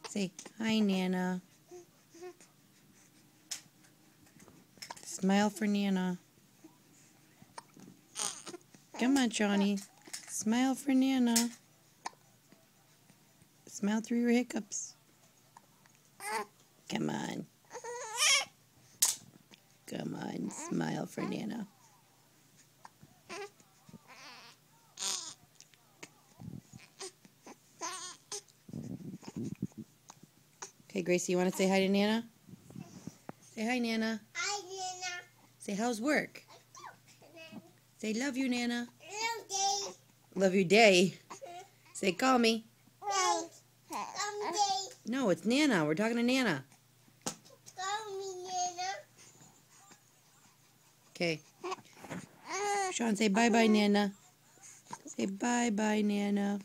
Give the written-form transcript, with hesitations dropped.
Say, hi, Nana. Smile for Nana. Come on, Johnny. Smile for Nana. Smile through your hiccups. Come on. Come on, smile for Nana. Okay, Gracie, you want to say hi to Nana? Say hi, Nana. Hi, Nana. Say, how's work? Say, love you, Nana. Love day. Love you, day. Say, call me. Someday. No, it's Nana. We're talking to Nana. Call me, Nana. Okay. Sean, say bye-bye, Nana. Say bye-bye, Nana.